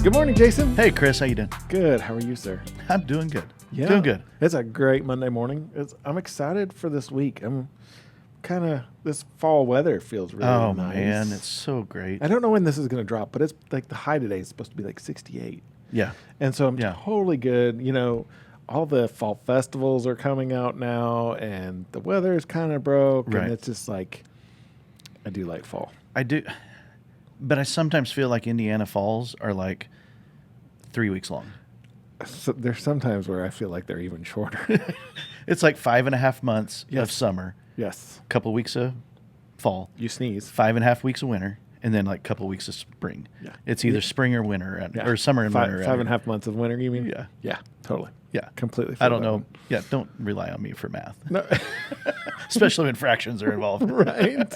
Good morning, Jason. Hey, Chris, how you doing? Good. How are you, sir? I'm doing good. Yeah, Doing good. It's a great Monday morning. I'm excited for this week. This fall weather feels really Oh, nice. man, it's so great. I don't know when this is going to drop, but it's like the high today is supposed to be like 68. Yeah. And so I'm Yeah. totally good. You know, all the fall festivals are coming out now, and the weather is kind of broke. Right. And it's just like, I do like fall. I do. But I sometimes feel like Indiana falls are like 3 weeks long. So there's sometimes where I feel like they're even shorter. It's like 5.5 months Yes. of summer, Yes. a couple weeks of fall, You sneeze. 5.5 weeks of winter, and then like a couple weeks of spring. Yeah. It's either spring or winter, Yeah. or summer and winter. 5.5 months of winter, you mean? Yeah. Yeah, totally. Yeah. Completely. I feel don't that know. one. Yeah, don't rely on me for math, No. especially when fractions are involved. Right.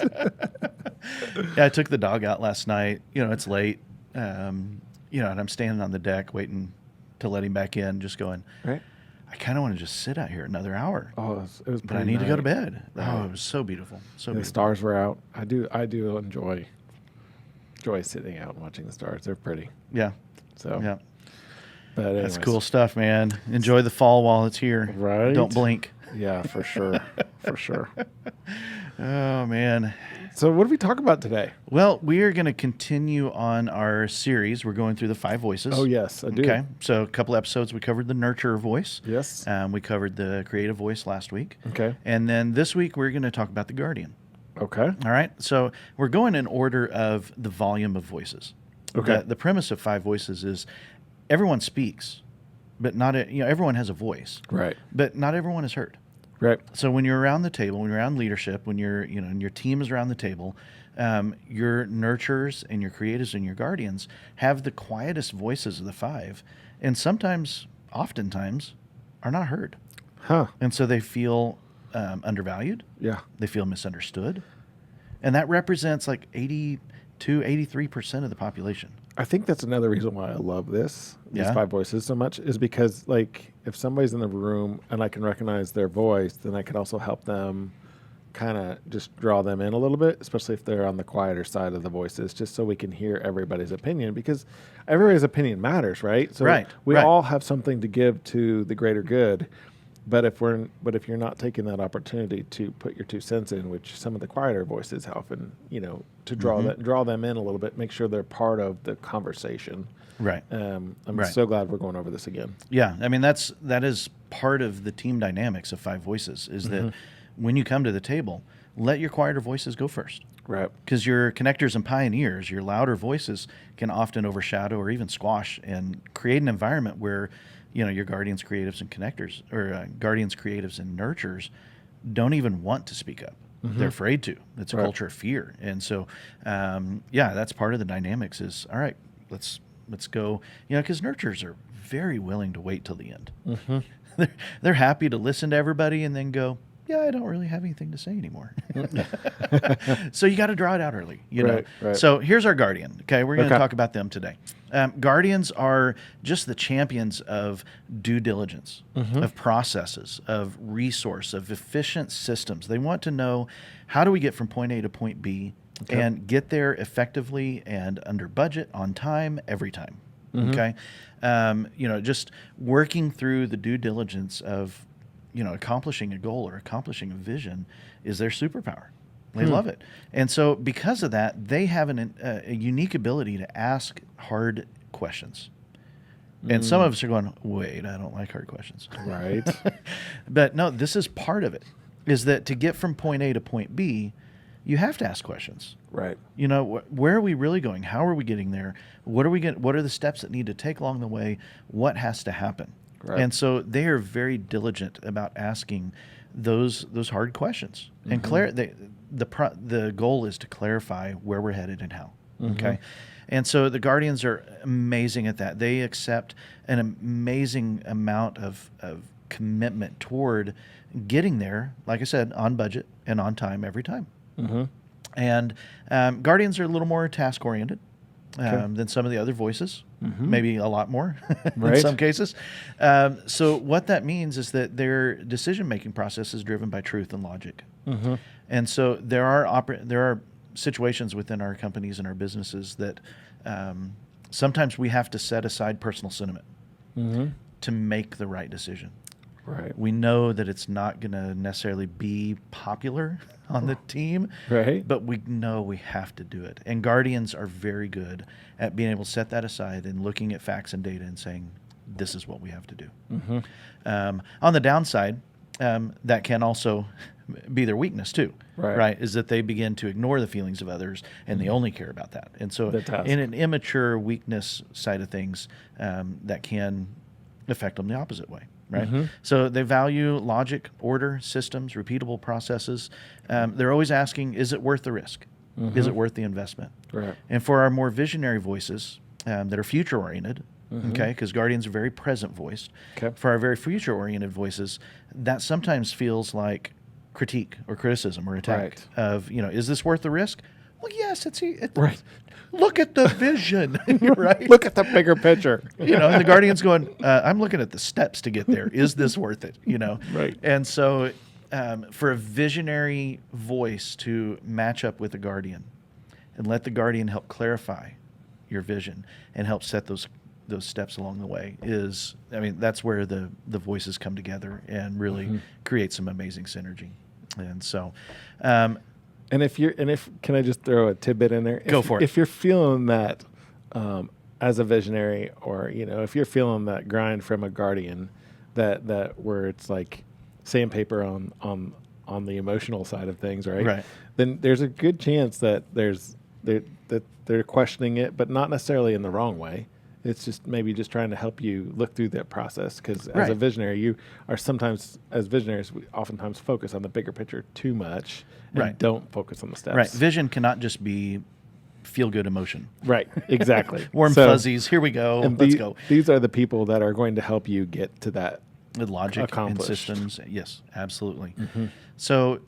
Yeah, I took the dog out last night. You know, it's late. And I'm standing on the deck waiting to let him back in, just going, Right. I kind of want to just sit out here another hour, Oh, it was but I pretty need to go to nice. bed. Right. Oh, it was so beautiful. So The beautiful. stars were out. I do enjoy sitting out and watching the stars. They're pretty. Yeah. So Yeah. But That's anyways. cool stuff, man. Enjoy the fall while it's here. Right. Don't blink. Yeah, for sure. For sure. Oh, man. So what do we talk about today? Well, we are going to continue on our series. We're going through the 5 voices. Oh yes, I do. Okay. So a couple episodes, we covered the nurturer voice. Yes. We covered the creative voice last week. Okay. And then this week, we're going to talk about the guardian. Okay. All right. So we're going in order of the volume of voices. Okay. The premise of 5 voices is everyone speaks, but everyone has a voice, Right. but not everyone is heard. Right. So when you're around the table, when you're around leadership, when and your team is around the table, your nurturers and your creatives and your guardians have the quietest voices of the 5, and oftentimes, are not heard. Huh. And so they feel undervalued. Yeah. They feel misunderstood. And that represents like 83% of the population. I think that's another reason why I love these Yeah. 5 voices so much, is because like if somebody's in the room and I can recognize their voice, then I can also help them kind of just draw them in a little bit, especially if they're on the quieter side of the voices, just so we can hear everybody's opinion, because everybody's opinion matters, right? So Right, we right. all have something to give to the greater good. But if you're not taking that opportunity to put your 2 cents in, which some of the quieter voices often, to draw them in a little bit, make sure they're part of the conversation. Right. I'm Right. so glad we're going over this again. Yeah. I mean, that is part of the team dynamics of 5 voices, is that when you come to the table, let your quieter voices go first. Right. Because your connectors and pioneers, your louder voices, can often overshadow or even squash and create an environment where, your guardians, creatives, and connectors, or guardians, creatives, and nurturers don't even want to speak up. They're afraid to. It's a Right. culture of fear. And so, that's part of the dynamics is, all right, let's go, because nurturers are very willing to wait till the end. They're happy to listen to everybody and then go, yeah, I don't really have anything to say anymore. So you got to draw it out early, Right, right. So here's our guardian. Okay, we're going to Okay. talk about them today. Guardians are just the champions of due diligence, of processes, of resource, of efficient systems. They want to know, how do we get from point A to point B and get there effectively and under budget, on time, every time. Okay, just working through the due diligence of accomplishing a goal or accomplishing a vision is their superpower. They love it. And so because of that, they have a unique ability to ask hard questions. And some of us are going, wait, I don't like hard questions. Right. But no, this is part of it, is that to get from point A to point B, you have to ask questions. Right. Where are we really going? How are we getting there? What are the steps that need to take along the way? What has to happen? Right. And so they are very diligent about asking those hard questions. And the goal is to clarify where we're headed and how. Okay. And so the guardians are amazing at that. They accept an amazing amount of commitment toward getting there, like I said, on budget and on time every time. And guardians are a little more task oriented than some of the other voices, maybe a lot more in Right. some cases. So what that means is that their decision-making process is driven by truth and logic. And so there are situations within our companies and our businesses that sometimes we have to set aside personal sentiment Mm-hmm. to make the right decision. Right. We know that it's not going to necessarily be popular on the team, Right. but we know we have to do it. And guardians are very good at being able to set that aside and looking at facts and data and saying, this is what we have to do. Mm-hmm. On the downside, that can also be their weakness too, Right. Is that they begin to ignore the feelings of others and they only care about that. And so The task. in an immature weakness side of things, that can affect them the opposite way. Right. Mhm. So they value logic, order, systems, repeatable processes. They're always asking, is it worth the risk? Is it worth the investment? Right. And for our more visionary voices that are future oriented, okay, because guardians are very present voiced. Okay. For our very future oriented voices, that sometimes feels like critique or criticism or attack Right. of, is this worth the risk? Well, yes, it's Right. Look at the vision, right? Look at the bigger picture. And the guardian's going, I'm looking at the steps to get there. Is this worth it? Right. And so for a visionary voice to match up with a guardian and let the guardian help clarify your vision and help set those steps along the way that's where the voices come together and really create some amazing synergy. And so, And if can I just throw a tidbit in there? Go for it. If you're feeling that as a visionary, or if you're feeling that grind from a guardian, that where it's like sandpaper on the emotional side of things, right? Right. Then there's a good chance that they're questioning it, but not necessarily in the wrong way. It's just maybe just trying to help you look through that process. Because as a Right. visionary, you are sometimes, as visionaries, we oftentimes focus on the bigger picture too much and Right. don't focus on the steps. right, vision cannot just be feel-good emotion. Right, exactly. Warm So- fuzzies, here we go, and let's go. These are the people that are going to help you get to that. With logic and accomplished. systems. Yes, absolutely. So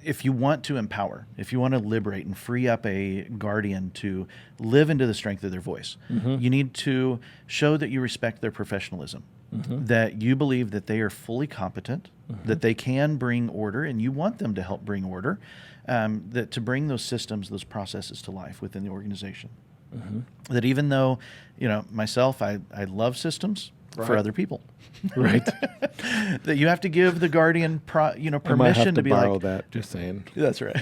if you want to empower, if you want to liberate and free up a guardian to live into the strength of their voice, you need to show that you respect their professionalism, that you believe that they are fully competent, that they can bring order, and you want them to help bring order, that to bring those systems, those processes to life within the organization. That even though, myself, I love systems for Right. other people. Right. That you have to give the guardian, I might have permission to to be borrow like, that. Just saying. that's right.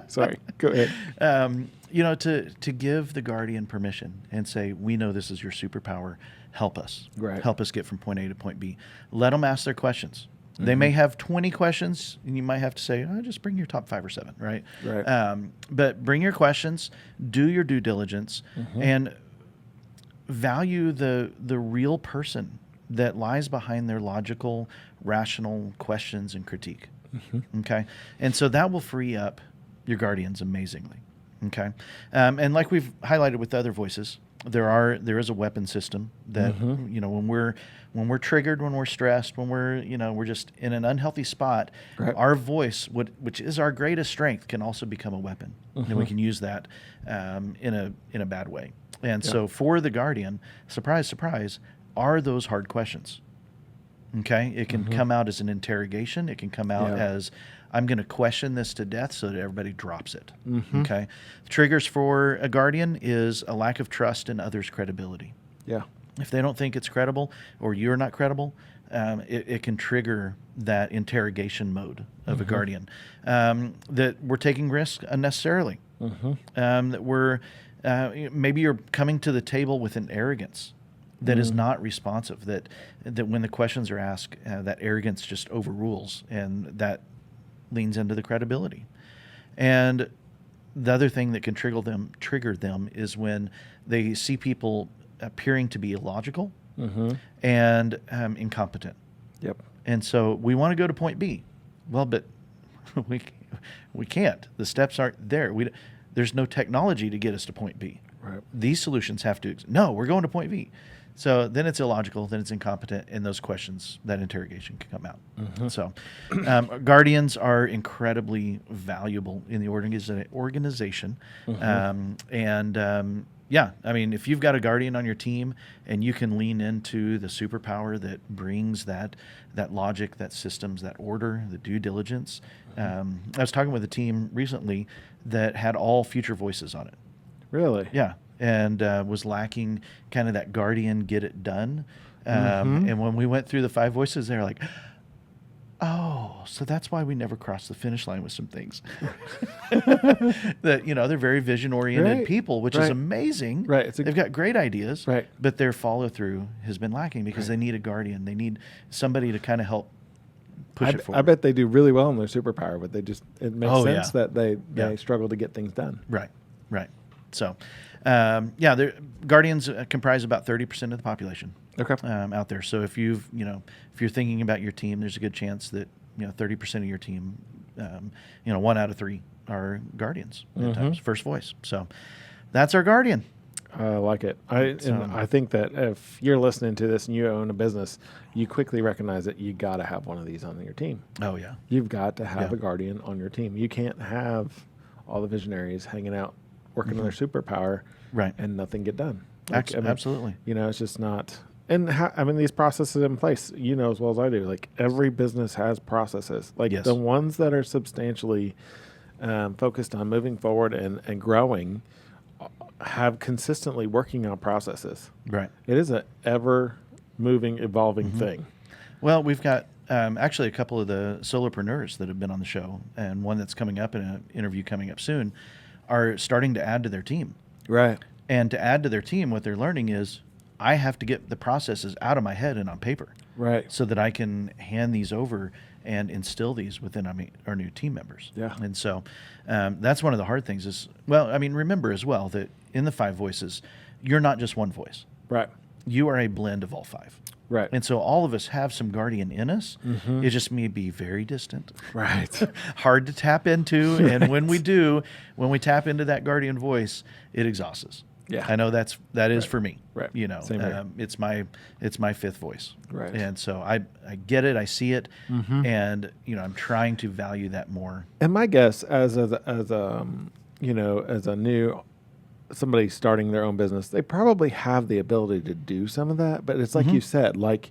Sorry. Go ahead. To give the guardian permission and say, we know this is your superpower. Help us. Right. Help us get from point A to point B. Let them ask their questions. They may have 20 questions, and you might have to say, just bring your top 5 or 7, right? Right. But bring your questions, do your due diligence, and value the real person that lies behind their logical, rational questions and critique. Okay? And so that will free up your guardians amazingly. Okay? And like we've highlighted with other voices, there is a weapon system that when we're triggered, when we're stressed, when we're just in an unhealthy spot, Right. our voice, which is our greatest strength, can also become a weapon, and we can use that in a bad way. And so for the guardian, surprise, surprise, are those hard questions. Okay, it can come out as an interrogation. It can come out Yeah. as, I'm going to question this to death so that everybody drops it. Okay, triggers for a guardian is a lack of trust in others' credibility. Yeah. If they don't think it's credible or you're not credible, it can trigger that interrogation mode of a guardian. That we're taking risks unnecessarily. That we're maybe you're coming to the table with an arrogance that is not responsive. That when the questions are asked, that arrogance just overrules, and that leans into the credibility. And the other thing that can trigger them is when they see people appearing to be illogical and incompetent. Yep. And so we want to go to point B. Well, but we can't. The steps aren't there. There's no technology to get us to point B. Right. These solutions have to. No, we're going to point B. So then it's illogical, then it's incompetent, and those questions, that interrogation can come out. So guardians are incredibly valuable in the organization. Yeah, I mean, if you've got a guardian on your team and you can lean into the superpower that brings that logic, that systems, that order, the due diligence. I was talking with a team recently that had all future voices on it. Really? Yeah, and was lacking kind of that guardian get it done. And when we went through the 5 voices, they're like, oh, so that's why we never crossed the finish line with some things. That, they're very vision-oriented Right, people, which is right. amazing. Right, They've got great ideas, Right. but their follow-through has been lacking because they need a guardian. They need somebody to kind of help push it forward. I bet they do really well in their superpower, but it makes Oh, sense yeah. that they Yeah. struggle to get things done. Right. So, guardians comprise about 30% of the population. Okay. Out there. So if you're thinking about your team, there's a good chance that 30% of your team, 1 out of 3 are guardians at times, first voice. So that's our guardian. I like it. I think that if you're listening to this and you own a business, you quickly recognize that you got to have one of these on your team. Oh yeah. You've got to have Yeah. a guardian on your team. You can't have all the visionaries hanging out working on their superpower, Right. and nothing get done. Absolutely. It's just not. And these processes in place, as well as I do. Like every business has processes. Like Yes. the ones that are substantially focused on moving forward and growing have consistently working on processes. Right. It is an ever moving, evolving thing. Well, we've got actually a couple of the solopreneurs that have been on the show, and one that's coming up in an interview coming up soon, are starting to add to their team. Right. And to add to their team, what they're learning is I have to get the processes out of my head and on paper Right. so that I can hand these over and instill these within our new team members. Yeah. And so that's one of the hard things is, remember as well that in the 5 voices, you're not just one voice. Right. You are a blend of all 5. Right. And so all of us have some guardian in us. It just may be very distant. Right. Hard to tap into. And when we tap into that guardian voice, it exhausts us. Yeah. I know that is for me. Right. Same here. It's my 5th voice. Right. And so I get it, I see it, and I'm trying to value that more. And my guess, as a new somebody starting their own business, they probably have the ability to do some of that. But it's like you said, like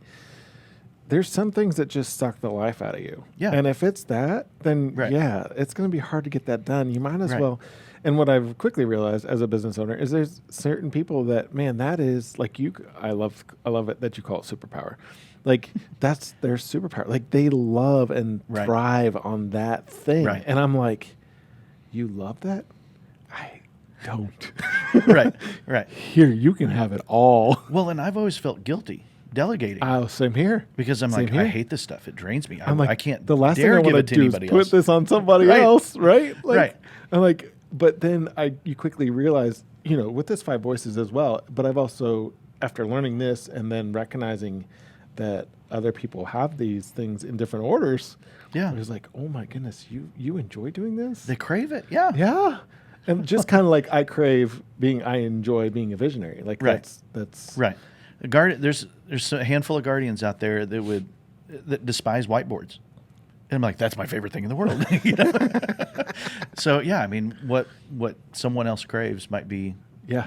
there's some things that just suck the life out of you. Yeah. And if it's that, then Right. it's going to be hard to get that done. You might as Right. well. And what I've quickly realized as a business owner is there's certain people that, man, that is like I love it that you call it superpower. Like that's their superpower. Like they love and Right. thrive on that thing. Right. And I'm like, you love that? I don't. Right. Here, you can have it all. Well, and I've always felt guilty delegating Same here. because I'm Same like, here. I hate this stuff. It drains me. I'm like, I can't the last thing dare I give want it to to do is anybody put else. this on somebody Right. else, right? Like, Right. I'm like, but then you quickly realize, with this 5 voices as well, but I've also, after learning this and then recognizing that other people have these things in different orders, Yeah. I was like, oh my goodness, you enjoy doing this? They crave it. Yeah. Yeah. And just kind of like I enjoy being a visionary. Like Right. that's Right. There's a handful of guardians out there that despise whiteboards. And I'm like, that's my favorite thing in the world. So yeah, what someone else craves might be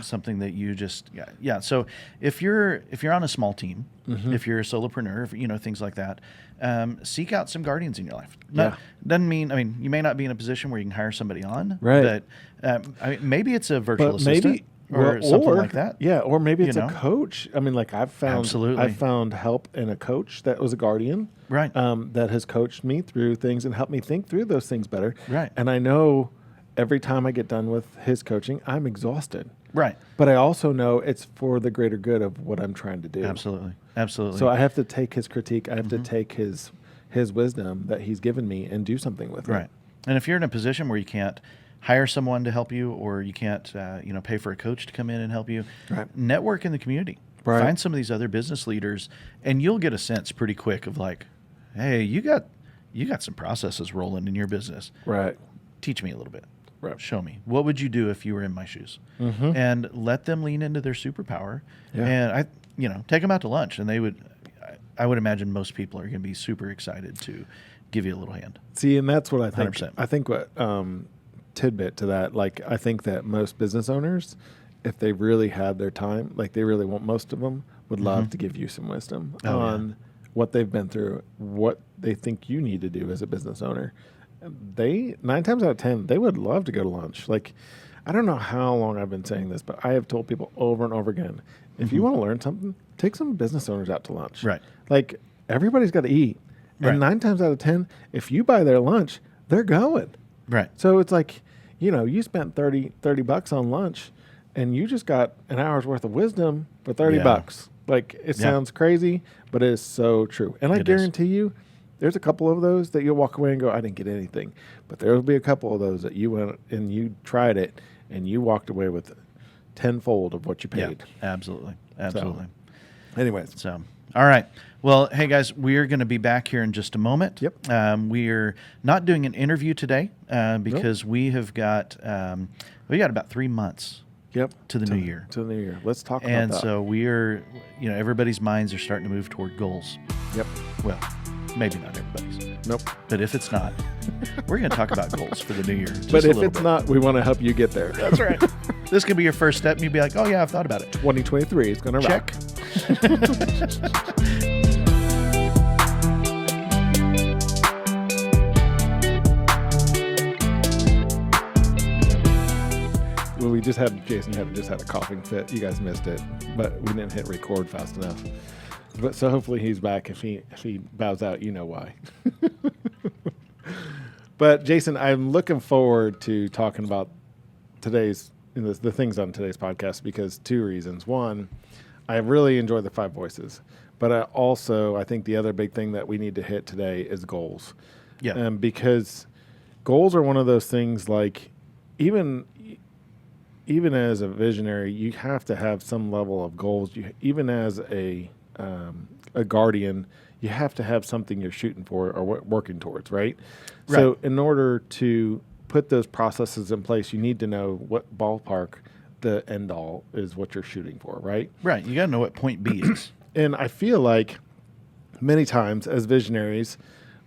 something that you just yeah. So if you're on a small team, if you're a solopreneur, things like that, seek out some guardians in your life. Doesn't mean you may not be in a position where you can hire somebody on, Right. But maybe it's a virtual But assistant. maybe Or something like that. Yeah, or maybe it's You a know? coach. Like I've Absolutely. found help in a coach that was a guardian, Right. That has coached me through things and helped me think through those things better. Right. And I know every time I get done with his coaching, I'm exhausted. Right. But I also know it's for the greater good of what I'm trying to do. Absolutely. So I have to take his critique. I have to take his wisdom that he's given me and do something with it. Right. And if you're in a position where you can't hire someone to help you, or you can't, pay for a coach to come in and help you, Right. network in the community. Right. Find some of these other business leaders, and you'll get a sense pretty quick of like, hey, you got some processes rolling in your business. Right. Teach me a little bit. Right. Show me. What would you do if you were in my shoes? And let them lean into their superpower. Yeah. And take them out to lunch, and I would imagine most people are going to be super excited to give you a little hand. See, and that's what I think. 100%. I think what tidbit to that, like I think that most business owners, if they really had their time, like they really want, most of them would love to give you some wisdom on what they've been through, what they think you need to do as a business owner. They 9 times out of 10, they would love to go to lunch. Like I don't know how long I've been saying this, but I have told people over and over again, if you want to learn something, take some business owners out to lunch. Right. Like, everybody's got to eat. Right. And 9 times out of 10, if you buy their lunch, they're going. Right. So it's like, you spent $30 on lunch and you just got an hour's worth of wisdom for $30. Like, it sounds crazy, but it is so true. And I guarantee you, there's a couple of those that you'll walk away and go, I didn't get anything. But there will be a couple of those that you went and you tried it and you walked away with tenfold of what you paid. Yeah, absolutely. Absolutely. Anyways. So, all right. Well, hey guys, we are going to be back here in just a moment. Yep. We are not doing an interview today because we have got about 3 months. Yep. To the new year. To the new year. Let's talk about that. And so we are, everybody's minds are starting to move toward goals. Yep. Well, maybe not everybody's. Nope. But if it's not, we're going to talk about goals for the new year. But if it's not, we want to help you get there. That's right. This could be your first step, and you'd be like, oh, yeah, I've thought about it. 2023 is going to rock. Well, we just had Jason had a coughing fit. You guys missed it, but we didn't hit record fast enough. But so hopefully he's back. If he bows out, you know why. But Jason, I'm looking forward to talking about the things on today's podcast because 2 reasons. One, I really enjoy the 5 voices, but I think the other big thing that we need to hit today is goals. Yeah. Because goals are one of those things like even as a visionary, you have to have some level of goals. Even as a guardian, you have to have something you're shooting for or working towards, right? So in order to put those processes in place, you need to know what ballpark the end all is what you're shooting for, right? Right. You got to know what point B is. And I feel like many times as visionaries,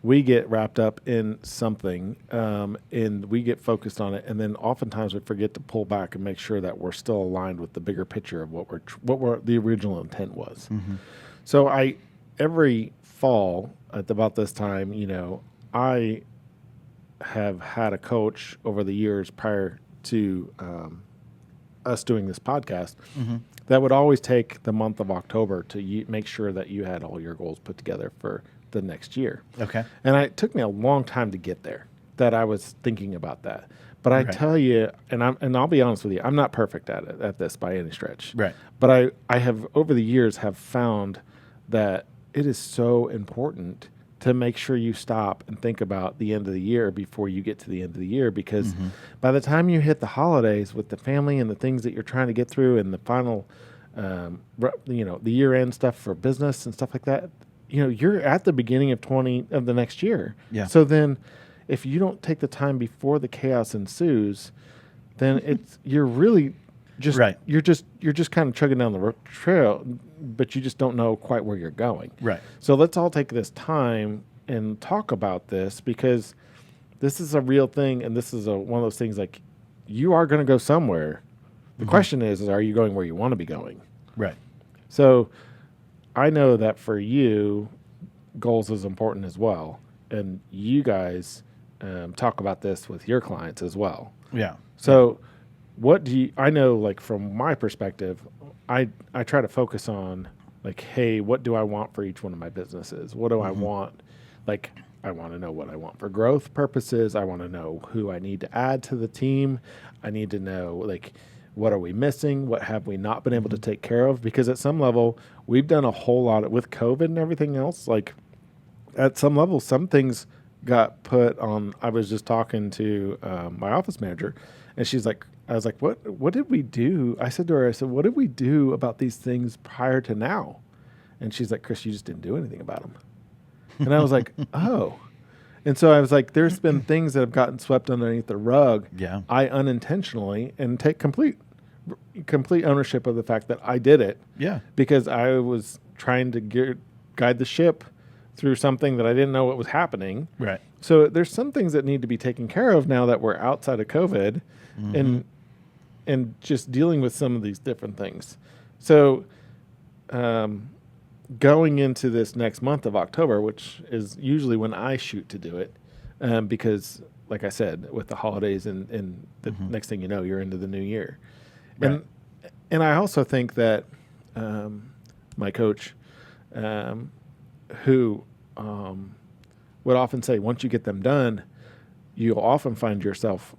we get wrapped up in something and we get focused on it. And then oftentimes we forget to pull back and make sure that we're still aligned with the bigger picture of what the original intent was. Mm-hmm. So every fall at about this time, I have had a coach over the years prior to us doing this podcast that would always take the month of October to make sure that you had all your goals put together for the next year. Okay. And it took me a long time to get there that I was thinking about that. But I tell you, and I'll be honest with you, I'm not perfect at this by any stretch. Right. But I have over the years have found that it is so important to make sure you stop and think about the end of the year before you get to the end of the year, because by the time you hit the holidays with the family and the things that you're trying to get through and the final, the year-end stuff for business and stuff like that, you're at the beginning of the next year. Yeah. So then if you don't take the time before the chaos ensues, then you're really just you're just kind of chugging down the trail, but you just don't know quite where you're going. Right. So let's all take this time and talk about this, because this is a real thing, and this is one of those things like you are going to go somewhere. The question is are you going where you want to be going? Right. So I know that for you, goals is important as well, and you guys talk about this with your clients as well. Yeah. So I know, like, from my perspective, I try to focus on, like, hey, what do I want for each one of my businesses? What do I want? Like, I want to know what I want for growth purposes. I want to know who I need to add to the team. I need to know, like, what are we missing? What have we not been able to take care of? Because at some level, we've done a whole lot with COVID and everything else. Like, at some level, some things got put on. I was just talking to my office manager, and I was like, what did we do? I said to her, what did we do about these things prior to now? And she's like, Chris, you just didn't do anything about them. And I was like, oh. And so I was like, there's been things that have gotten swept underneath the rug. Yeah. I unintentionally, and take complete ownership of the fact that I did it. Yeah. Because I was trying to guide the ship through something that I didn't know what was happening. Right. So there's some things that need to be taken care of now that we're outside of COVID, and just dealing with some of these different things. So going into this next month of October, which is usually when I shoot to do it, because like I said, with the holidays and the next thing you know, you're into the new year. Right. And I also think that my coach, who would often say, once you get them done, you'll often find yourself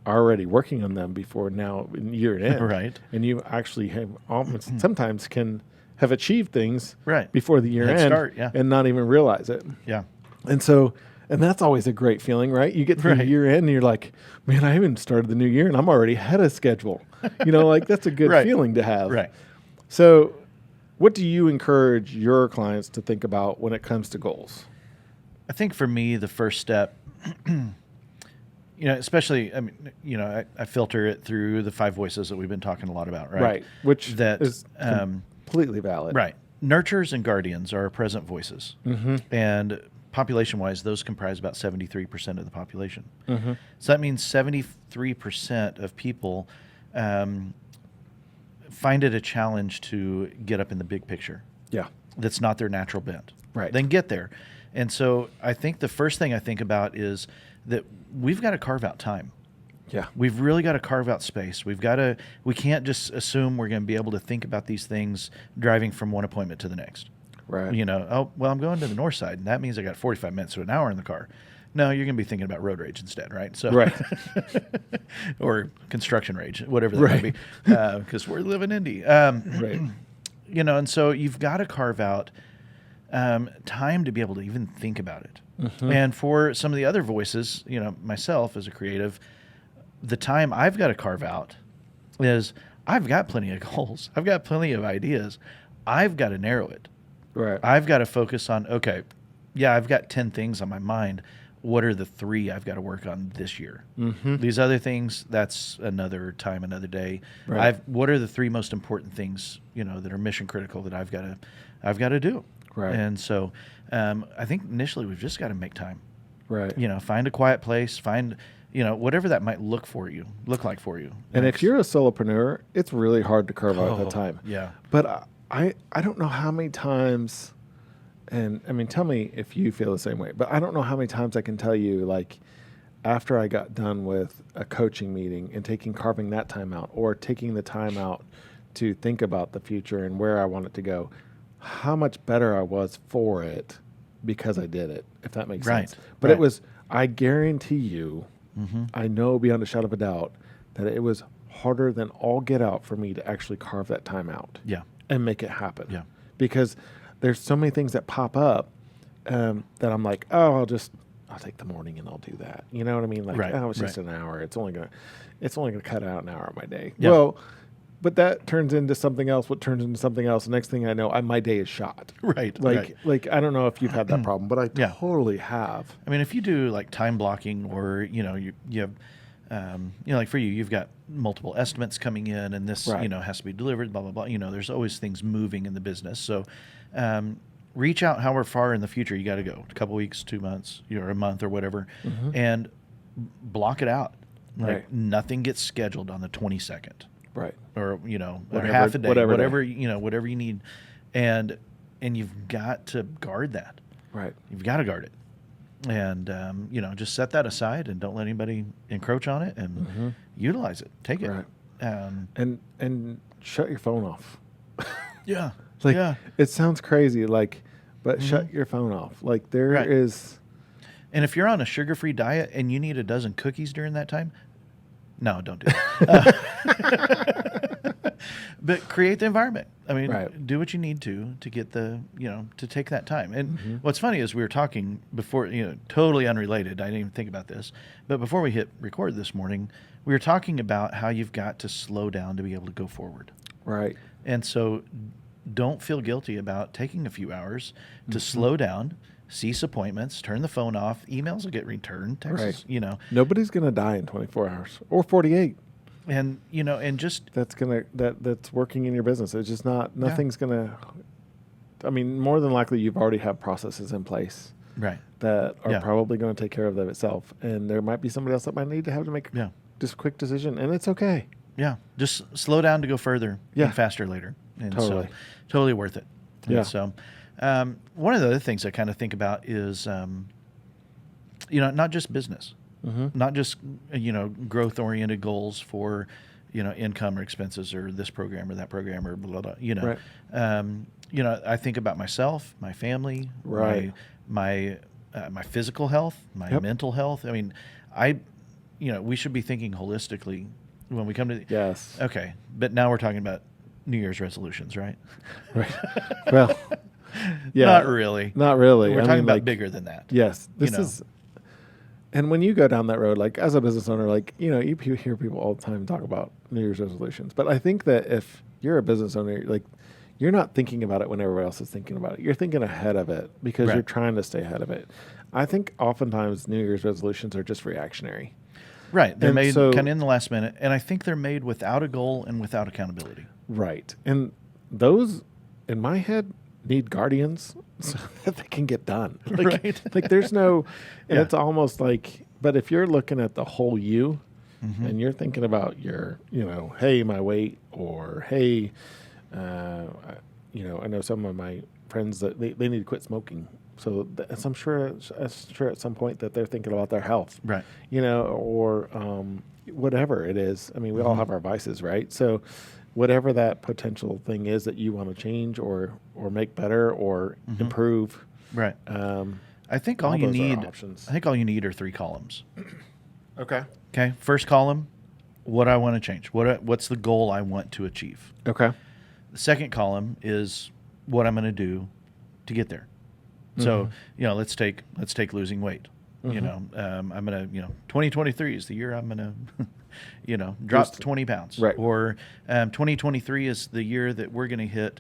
already working on them before now in year end. Right. And you actually have almost sometimes can have achieved things Right. before the year Head end start, yeah. and not even realize it. Yeah. And so, and that's always a great feeling, right? You get through the Right. year end and you're like, man, I haven't started the new year and I'm already ahead of schedule. You know, like that's a good Right. feeling to have. Right. So what do you encourage your clients to think about when it comes to goals? I think for me, the first step, especially, I mean, I filter it through the 5 voices that we've been talking a lot about, right? Right. Which That is completely valid. right. Nurturers and guardians are our present voices. Mm-hmm. And population-wise, those comprise about 73% of the population. Mm-hmm. So that means 73% of people find it a challenge to get up in the big picture. Yeah. That's not their natural bent. Right. Then get there. And so I think the first thing I think about is that we've got to carve out time. Yeah. We've really got to carve out space. We can't just assume we're going to be able to think about these things driving from one appointment to the next. Right. I'm going to the north side, and that means I got 45 minutes to an hour in the car. No, you're going to be thinking about road rage instead, right? So, Right. or construction rage, whatever that might be, because we're living indie. Right. And so you've got to carve out time to be able to even think about it. Mm-hmm. And for some of the other voices, myself as a creative, the time I've got to carve out is I've got plenty of goals. I've got plenty of ideas. I've got to narrow it. Right. I've got to focus on, okay, yeah, I've got 10 things on my mind. What are the 3 I've got to work on this year? Mm-hmm. These other things, that's another time, another day. Right. What are the 3 most important things, that are mission critical that I've got to do? Right. And so I think initially we've just got to make time. Right. Find a quiet place, find, whatever that might look like for you. And if you're a solopreneur, it's really hard to carve out that time. Yeah. But I don't know how many times, and I mean, tell me if you feel the same way, but I don't know how many times I can tell you, like, after I got done with a coaching meeting and carving that time out or taking the time out to think about the future and where I want it to go, how much better I was for it because I did it, if that makes sense. But it was, I guarantee you, I know beyond a shadow of a doubt that it was harder than all get out for me to actually carve that time out. Yeah. And make it happen. Yeah. Because there's so many things that pop up that I'm like, oh, I'll take the morning and I'll do that. You know what I mean? Like, oh, it's just an hour. It's only gonna cut out an hour of my day. Yeah. Well, but that turns into something else. What turns into something else? The next thing I know, my day is shot. Right. Like I don't know if you've had that problem, but I totally have. I mean, if you do like time blocking, or you have, like for you, you've got multiple estimates coming in, and this has to be delivered. Blah blah blah. There's always things moving in the business. So, reach out however far in the future you got to go. A couple weeks, 2 months, or a month, or whatever, and block it out. Like nothing gets scheduled on the 22nd. Right. Or Whatever, half a day, whatever whatever you need, and you've got to guard that. Right. You've got to guard it, and just set that aside and don't let anybody encroach on it, and utilize it. Take it. Right. And shut your phone off. Yeah. It sounds crazy, but shut your phone off. Like there is. And if you're on a sugar-free diet and you need a dozen cookies during that time, no, don't do that. But create the environment. I mean, do what you need to get to take that time. And what's funny is we were talking before, totally unrelated. I didn't even think about this. But before we hit record this morning, we were talking about how you've got to slow down to be able to go forward. Right. And so don't feel guilty about taking a few hours to slow down, cease appointments, turn the phone off. Emails will get returned. Texts, Nobody's going to die in 24 hours or 48. And, and just that's working in your business. It's just nothing's going to, I mean, more than likely you've already have processes in place that are probably going to take care of them itself. And there might be somebody else that might need to have to make just a quick decision, and it's okay. Yeah. Just slow down to go further and faster later. And so totally worth it. And so one of the other things I kind of think about is, not just business. not just, growth oriented goals for, income or expenses or this program or that program or blah, blah, blah, Right. I think about myself, my family, Right. my physical health, my Yep. mental health. I mean, we should be thinking holistically when we come to Yes. okay, but now we're talking about New Year's resolutions, right? Right. Well, yeah. Not really. Not really. We're I talking mean, about like, bigger than that. yes, this you know. is. And when you go down that road, like as a business owner, like, you hear people all the time talk about New Year's resolutions. But I think that if you're a business owner, like, you're not thinking about it when everybody else is thinking about it. You're thinking ahead of it because you're Right. trying to stay ahead of it. I think oftentimes New Year's resolutions are just reactionary. Right. They're And made so- kind of in the last minute. And I think they're made without a goal and without accountability. Right. And those, in my head, need guardians so that they can get done. Like, Right. like there's no, and Yeah. it's almost like, but if you're looking at the whole you Mm-hmm. and you're thinking about your, hey, my weight, or hey, I know some of my friends that they need to quit smoking. So I'm sure at some point that they're thinking about their health, Right. or whatever it is. I mean, we all have our vices, right? So whatever that potential thing is that you want to change or make better or improve. Right. I think all all you those are need. options. I think all you need are 3 columns. Okay. Okay. First column, what I want to change. What's the goal I want to achieve? Okay. The second column is what I'm going to do to get there. So, let's take losing weight. I'm going to, 2023 is the year I'm going to, drop Boost. 20 pounds. Right. Or 2023 is the year that we're going to hit,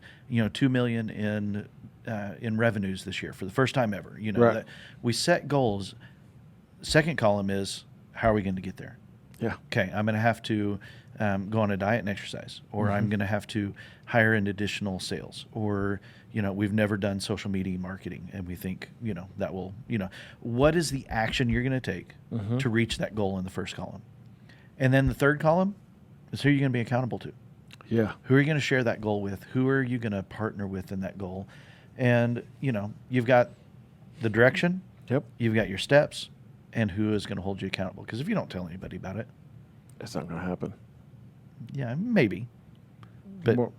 2 million in revenues this year for the first time ever. Right. That we set goals. Second column is how are we going to get there? Yeah. Okay, I'm going to have to go on a diet and exercise, or I'm going to have to hire an additional sales, or we've never done social media marketing, and we think that will what is the action you're going to take to reach that goal in the first column, and then the third column is who you're going to be accountable to. Yeah. Who are you going to share that goal with? Who are you going to partner with in that goal? And you've got the direction, Yep. you've got your steps, and who is going to hold you accountable? Because if you don't tell anybody about it, It's not going to happen. yeah, maybe. But More-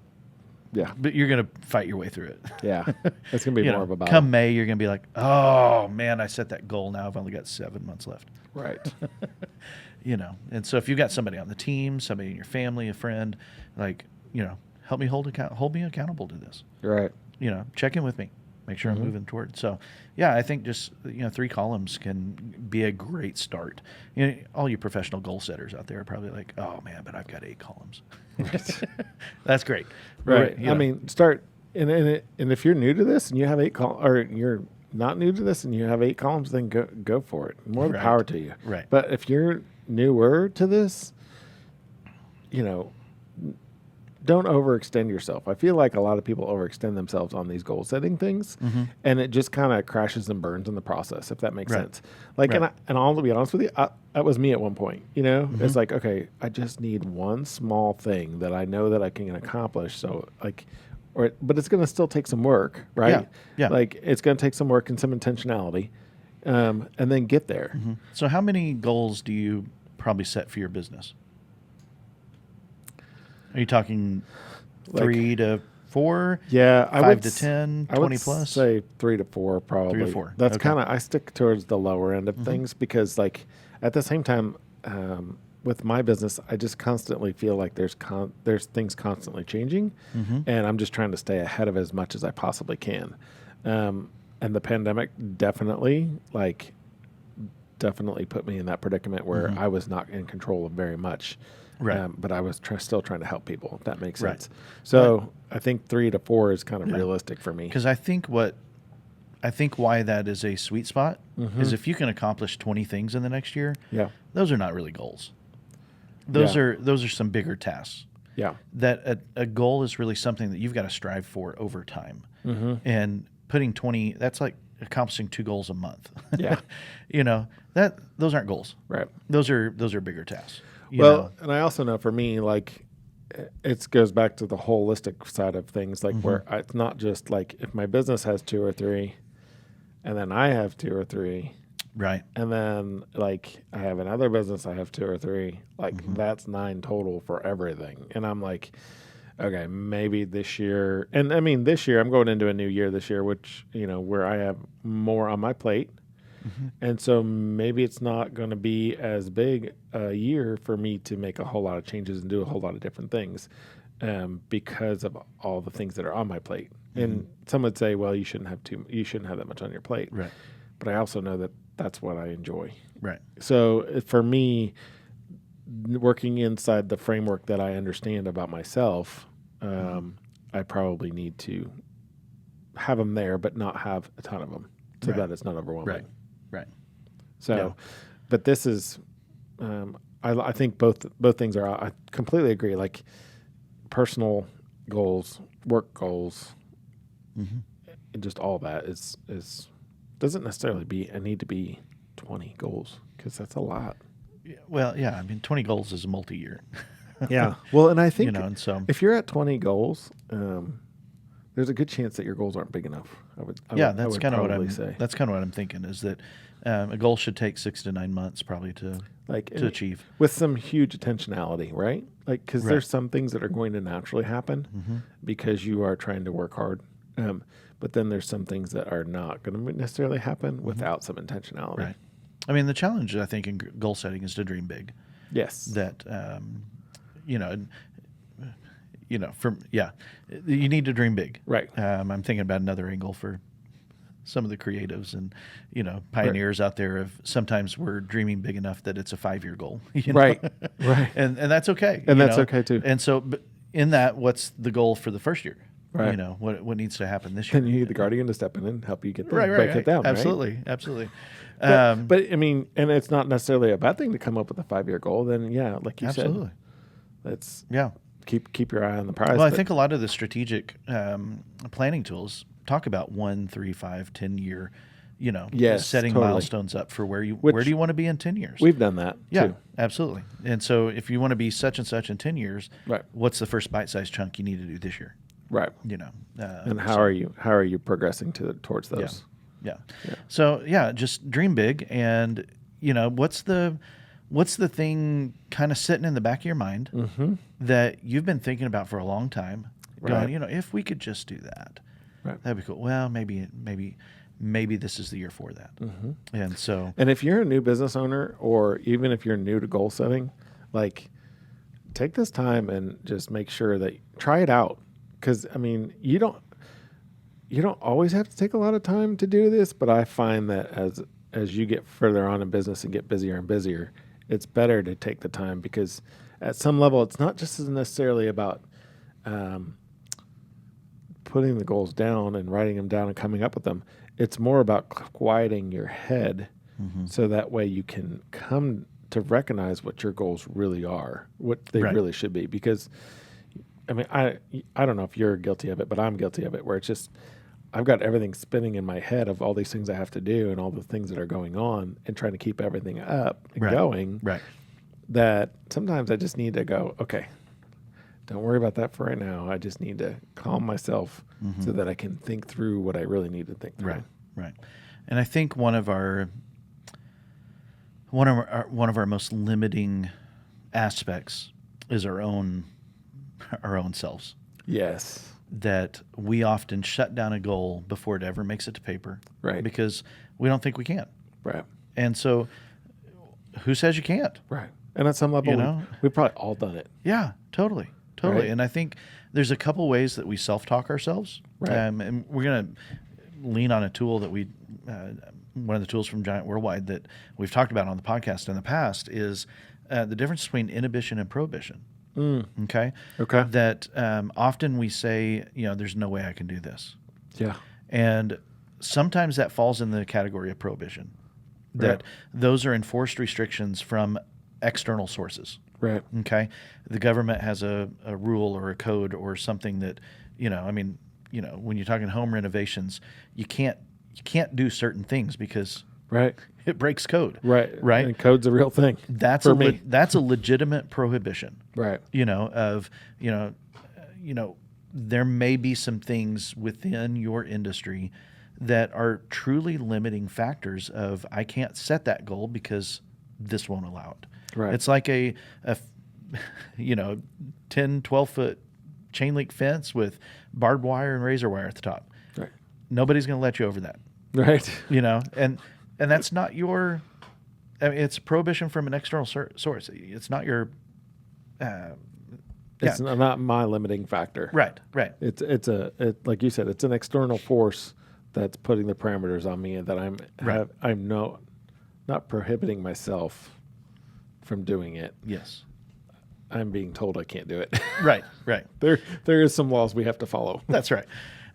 yeah. but you're going to fight your way through it. Yeah. It's going to be more of a battle. Come May, you're going to be like, oh, man, I set that goal. Now I've only got 7 months left. Right. And so if you've got somebody on the team, somebody in your family, a friend, like, help me hold me accountable to this. Right. Check in with me. Make sure I'm moving toward. So, yeah, I think just 3 columns can be a great start. All you professional goal setters out there are probably like, "Oh man, but I've got 8 columns." That's great, Right. You know. I mean, start and if you're new to this and you have 8 columns, or you're not new to this and you have 8 columns, then go for it. More Right. power to you. Right. But if you're newer to this, don't overextend yourself. I feel like a lot of people overextend themselves on these goal setting things, and it just kind of crashes and burns in the process, if that makes Right. sense. Like, Right. and I'll be honest with you, that was me at one point. It's like, okay, I just need one small thing that I know that I can accomplish. So but it's going to still take some work, right? Yeah. Yeah. Like, it's going to take some work and some intentionality, and then get there. So how many goals do you probably set for your business? Are you talking Like- 3 to 4? Yeah, I 5 would to 10, I 20 would plus? say 3 to 4 probably. 3 to 4, That's okay. kind of, I stick towards the lower end of things because, like, at the same time, with my business, I just constantly feel like there's things constantly changing, and I'm just trying to stay ahead of as much as I possibly can. And the pandemic definitely put me in that predicament where I was not in control of very much. Right. But I was still trying to help people, if that makes Right. sense. So I think 3 to 4 is kind of realistic for me. Because I think why that is a sweet spot is if you can accomplish 20 things in the next year, Yeah. those are not really goals. Those Yeah. are some bigger tasks. Yeah. That a goal is really something that you've got to strive for over time. And putting 20, that's like accomplishing 2 goals a month. Yeah. Those aren't goals. Right. Those are bigger tasks. you Well, know? and I also know for me, like, it goes back to the holistic side of things, like where it's not just like if my business has 2 or 3 and then I have 2 or 3, Right. And then like I have another business, I have 2 or 3. Like that's 9 total for everything. And I'm like, okay, maybe this year. And I mean, this year I'm going into a new year this year, which, where I have more on my plate. And so maybe it's not going to be as big a year for me to make a whole lot of changes and do a whole lot of different things because of all the things that are on my plate. And some would say, well, you shouldn't have that much on your plate. Right. But I also know that that's what I enjoy. Right. So for me, working inside the framework that I understand about myself, I probably need to have them there, but not have a ton of them so that it's not overwhelming. Right. Right. So, but this is, I think both things are, I completely agree. Like personal goals, work goals, and just all that is doesn't necessarily need to be 20 goals because that's a lot. Well, yeah. I mean, 20 goals is a multi-year. Yeah. Well, and I think and so if you're at 20 goals, there's a good chance that your goals aren't big enough. That's kind of what I'm thinking is that a goal should take 6 to 9 months probably to achieve with some huge intentionality, right? Like, because there's some things that are going to naturally happen because you are trying to work hard. But then there's some things that are not going to necessarily happen without some intentionality. Right. I mean, the challenge I think in goal setting is to dream big. Yes. That, you need to dream big. Right. I'm thinking about another angle for some of the creatives and, pioneers out there of sometimes we're dreaming big enough that it's a 5-year goal. Right. Right. And that's okay. And that's okay too. And so but in that, what's the goal for the first year? Right. What needs to happen this year? Then you need the guardian to step in and help you get break it down. Absolutely. Right? Absolutely. But I mean, and it's not necessarily a bad thing to come up with a 5-year goal. Then like you said, let's keep your eye on the prize. Well, I think a lot of the strategic planning tools talk about 1, 3, 5, 10-year, setting milestones up for where do you want to be in 10 years? We've done that. Yeah, too. absolutely. And so if you want to be such and such in 10 years, what's the first bite-sized chunk you need to do this year? Right. And how are you progressing towards those? Yeah. So just dream big, and what's the thing kind of sitting in the back of your mind that you've been thinking about for a long time? Going, if we could just do that, that'd be cool. Well, maybe this is the year for that. And if you're a new business owner, or even if you're new to goal setting, like take this time and just make sure that try it out. Because I mean, you don't always have to take a lot of time to do this, but I find that as you get further on in business and get busier and busier, it's better to take the time, because at some level, it's not just necessarily about putting the goals down and writing them down and coming up with them. It's more about quieting your head so that way you can come to recognize what your goals really are, what they really should be. Because I mean, I don't know if you're guilty of it, but I'm guilty of it, where it's just I've got everything spinning in my head of all these things I have to do and all the things that are going on, and trying to keep everything up and going. Right. That sometimes I just need to go, okay, don't worry about that for right now. I just need to calm myself so that I can think through what I really need to think through. Right. And I think one of our most limiting aspects is our own selves. Yes. That we often shut down a goal before it ever makes it to paper. Right. Because we don't think we can. Right. And so who says you can't? Right. And at some level, we've probably all done it. Yeah, totally. Right. And I think there's a couple ways that we self-talk ourselves. Right. And we're going to lean on a tool that one of the tools from Giant Worldwide that we've talked about on the podcast in the past is the difference between inhibition and prohibition. Okay. That often we say, there's no way I can do this. Yeah. And sometimes that falls in the category of prohibition. That those are enforced restrictions from external sources. Right. Okay. The government has a rule or a code or something that, when you're talking home renovations, you can't do certain things because it breaks code. Right. And code's a real thing. That's a legitimate prohibition. Right. There may be some things within your industry that are truly limiting factors of I can't set that goal because this won't allow it. Right. It's like a 10, 12-foot chain link fence with barbed wire and razor wire at the top. Right. Nobody's going to let you over that. Right. And that's not your, I mean, it's a prohibition from an external source. It's not your, It's not my limiting factor. Right. It's like you said, it's an external force that's putting the parameters on me, and that I'm not prohibiting myself from doing it. Yes. I'm being told I can't do it. Right. There is some laws we have to follow. That's right.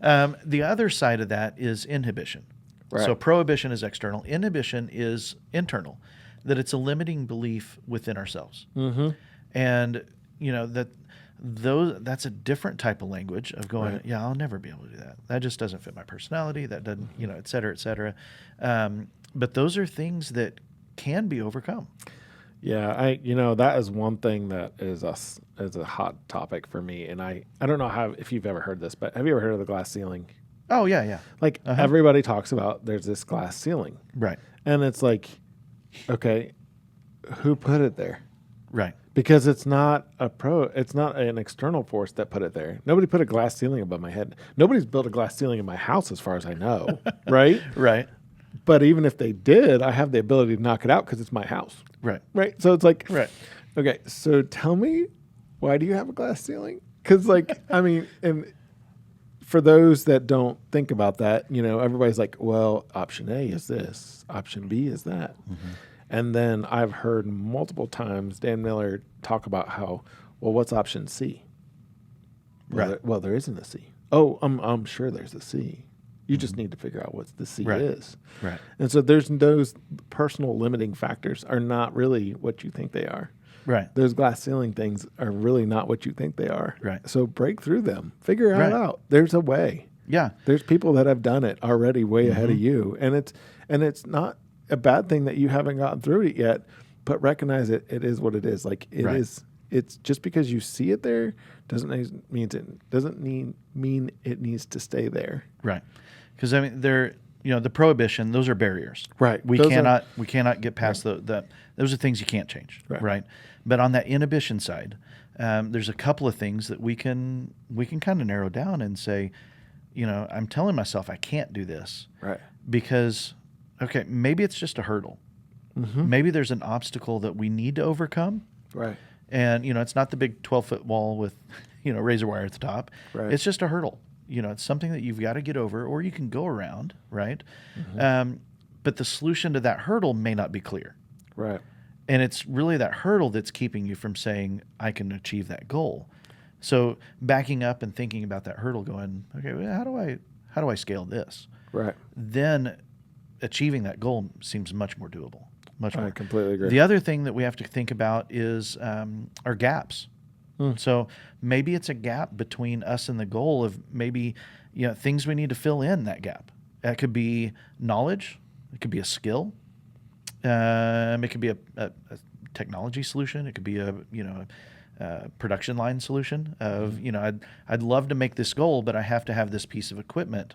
The other side of that is inhibition. Right. So prohibition is external. Inhibition is internal, that it's a limiting belief within ourselves. Mm-hmm. And, that's a different type of language of going, Right. yeah, I'll never be able to do that. That just doesn't fit my personality. That doesn't, et cetera, et cetera. But those are things that can be overcome. Yeah, that is one thing that is a hot topic for me. And I don't know if you've ever heard this, but have you ever heard of the glass ceiling? Oh, yeah. Like everybody talks about there's this glass ceiling. Right. And it's like, okay, who put it there? Right. Because it's not an external force that put it there. Nobody put a glass ceiling above my head. Nobody's built a glass ceiling in my house as far as I know. Right? Right. But even if they did, I have the ability to knock it out because it's my house. Right. Right. So it's like, Right. Okay, so tell me, why do you have a glass ceiling? Because and for those that don't think about that, everybody's like, well, option A is this, option B is that. Mm-hmm. And then I've heard multiple times Dan Miller talk about how, well, what's option C? Well, there isn't a C. Oh, I'm sure there's a C. You just need to figure out what the C is. Right. And so those personal limiting factors are not really what you think they are. Right. Those glass ceiling things are really not what you think they are. Right. So break through them. Figure it out. There's a way. Yeah. There's people that have done it already way ahead of you. And it's not a bad thing that you haven't gotten through it yet, but recognize it is what it is. Like it is. It's just because you see it there doesn't mean it needs to stay there. Right. Because the prohibition, those are barriers. Right. We cannot get past those are things you can't change. Right. But on that inhibition side, there's a couple of things that we can kind of narrow down and say, I'm telling myself I can't do this. Right. Because, okay, maybe it's just a hurdle. Mm-hmm. Maybe there's an obstacle that we need to overcome. Right. And, it's not the big 12-foot wall with, razor wire at the top. Right. It's just a hurdle. It's something that you've got to get over, or you can go around, right? Mm-hmm. But the solution to that hurdle may not be clear. Right. And it's really that hurdle that's keeping you from saying, I can achieve that goal. So backing up and thinking about that hurdle, going, okay, well, how do I scale this? Right. Then achieving that goal seems much more doable. Much more. I completely agree. The other thing that we have to think about is our gaps. So maybe it's a gap between us and the goal of maybe things we need to fill in that gap. That could be knowledge. It could be a skill. It could be a technology solution. It could be a production line solution of I'd love to make this goal, but I have to have this piece of equipment.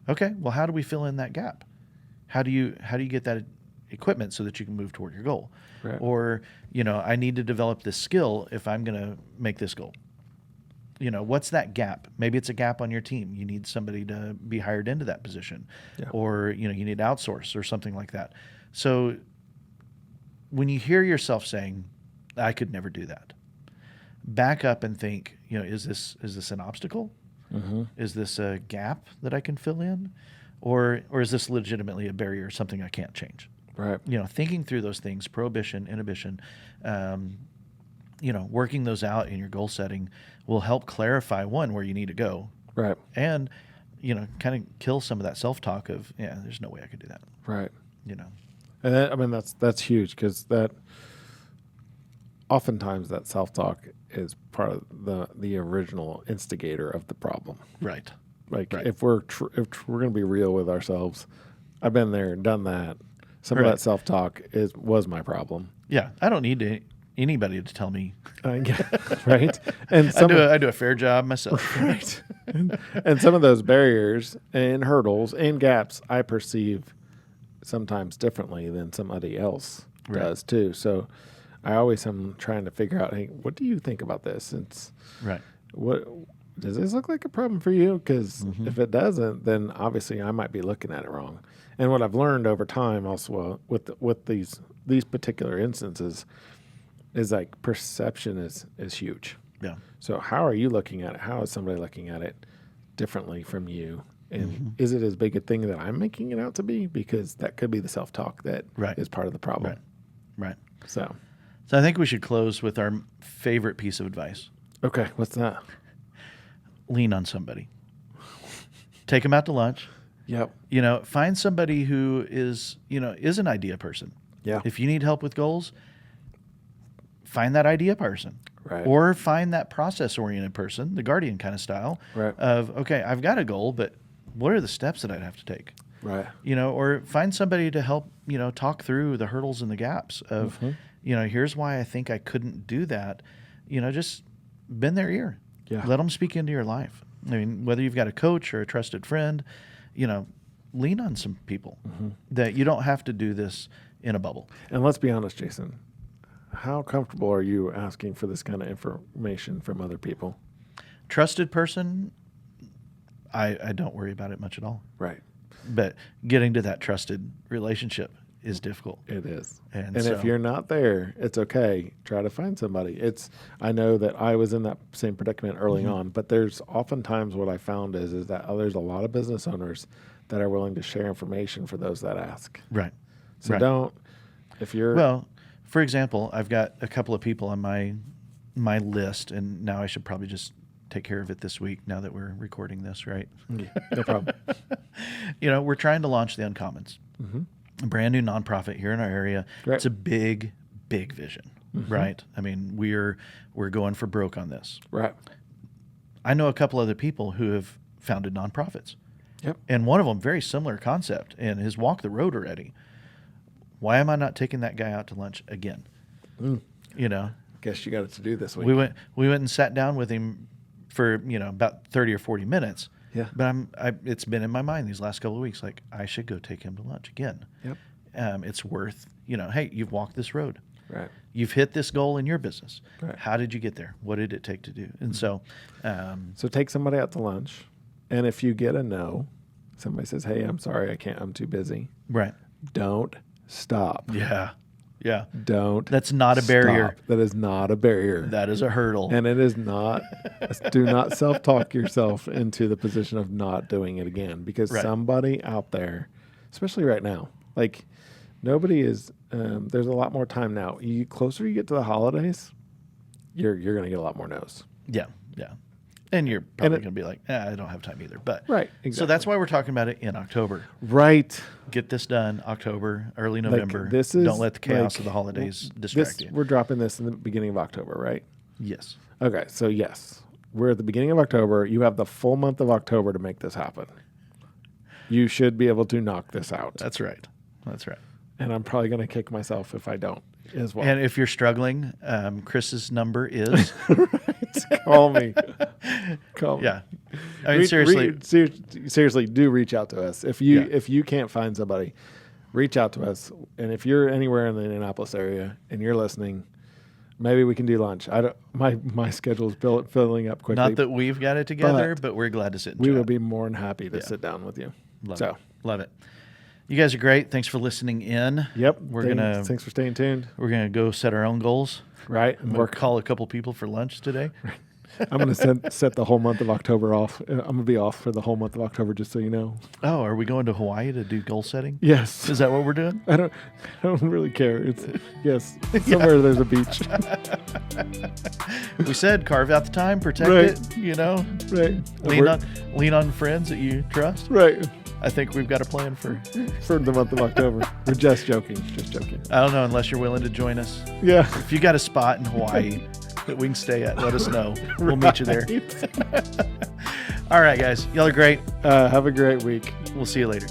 Okay, well, how do we fill in that gap? How do you get that equipment so that you can move toward your goal? Right. Or, I need to develop this skill if I'm going to make this goal. What's that gap? Maybe it's a gap on your team. You need somebody to be hired into that position. Yeah. Or, you need to outsource or something like that. So when you hear yourself saying, I could never do that, back up and think, is this an obstacle? Mm-hmm. Is this a gap that I can fill in? Or is this legitimately a barrier, something I can't change? Right. Thinking through those things, prohibition, inhibition, working those out in your goal setting will help clarify where you need to go. Right. And, kind of kill some of that self-talk of, there's no way I could do that. Right. And that's huge, because that oftentimes that self-talk is part of the original instigator of the problem. Right. Like if we're going to be real with ourselves, I've been there and done that. Some of that self-talk was my problem. Yeah, I don't need to anybody to tell me. Yeah, right? And I do a fair job myself. Right. And some of those barriers and hurdles and gaps I perceive sometimes differently than somebody else does too. So I always am trying to figure out, hey, what do you think about this? It's Right. what does this look like a problem for you? Because if it doesn't, then obviously I might be looking at it wrong. And what I've learned over time also with these particular instances is like perception is huge. Yeah. So how are you looking at it? How is somebody looking at it differently from you? And is it as big a thing that I'm making it out to be? Because that could be the self-talk that is part of the problem. Right. So I think we should close with our favorite piece of advice. okay, what's that? Lean on somebody. Take them out to lunch. Yep. Find somebody who is an idea person. Yeah. If you need help with goals, find that idea person. Right. Or find that process-oriented person, the guardian kind of style, of, okay, I've got a goal, but what are the steps that I'd have to take? Right. Or find somebody to help, talk through the hurdles and the gaps of, here's why I think I couldn't do that. Just bend their ear. Yeah. Let them speak into your life. I mean, whether you've got a coach or a trusted friend, lean on some people that you don't have to do this in a bubble. And let's be honest, Jason, how comfortable are you asking for this kind of information from other people? Trusted person, I don't worry about it much at all. Right. But getting to that trusted relationship is difficult. It is. And if you're not there, it's okay. Try to find somebody. I know that I was in that same predicament early on, but there's oftentimes what I found is that there's a lot of business owners that are willing to share information for those that ask. Right. So if you're... Well, for example, I've got a couple of people on my list, and now I should probably just take care of it this week now that we're recording this, right? Yeah, no problem. We're trying to launch the Uncommons, a brand new nonprofit here in our area. Great. It's a big, big vision, right? I mean, we're going for broke on this. Right. I know a couple other people who have founded nonprofits. Yep. And one of them, very similar concept, and has walked the road already. Why am I not taking that guy out to lunch again? Guess you got it to do this week. We went and sat down with him for about 30 or 40 minutes. Yeah. But it's been in my mind these last couple of weeks, like I should go take him to lunch again. Yep. It's worth, hey, you've walked this road. Right. You've hit this goal in your business. Right. How did you get there? What did it take to do? And so take somebody out to lunch, and if you get a no, somebody says, "Hey, I'm sorry, I can't. I'm too busy." Right. Don't stop. Yeah. Yeah. Don't. That's not a barrier. Stop. That is not a barrier. That is a hurdle. And it is not. Do not self-talk yourself into the position of not doing it again, because somebody out there, especially right now, like nobody is. There's a lot more time now. You closer you get to the holidays, you're going to get a lot more no's. Yeah. Yeah. And you're probably going to be like, I don't have time either. But right. Exactly. So that's why we're talking about it in October. Right. Get this done October, early November. Don't let the chaos of the holidays distract you. We're dropping this in the beginning of October, right? Yes. Okay. So yes, we're at the beginning of October. You have the full month of October to make this happen. You should be able to knock this out. That's right. That's right. And I'm probably going to kick myself if I don't as well. And if you're struggling, Chris's number is... Right. Call me. Call me. Yeah. I mean, seriously, do reach out to us. If you can't find somebody, reach out to us. And if you're anywhere in the Indianapolis area and you're listening, maybe we can do lunch. My schedule is filling up quickly. Not that we've got it together, but we're glad to sit and we chat. would be more than happy to sit down with you. Love it. You guys are great. Thanks for listening in. Yep. Thanks for staying tuned. We're gonna go set our own goals. Right. I'm gonna call a couple people for lunch today. I'm going to set the whole month of October off. I'm going to be off for the whole month of October, just so you know. Oh, are we going to Hawaii to do goal setting? Yes. Is that what we're doing? I don't really care. Yes. Somewhere there's a beach. We said carve out the time, protect it, Right. Lean on friends that you trust. Right. I think we've got a plan for the month of October. We're just joking. I don't know, unless you're willing to join us. Yeah. If you got a spot in Hawaii that we can stay at, let us know. We'll meet you there. All right, guys. Y'all are great. Have a great week. We'll see you later.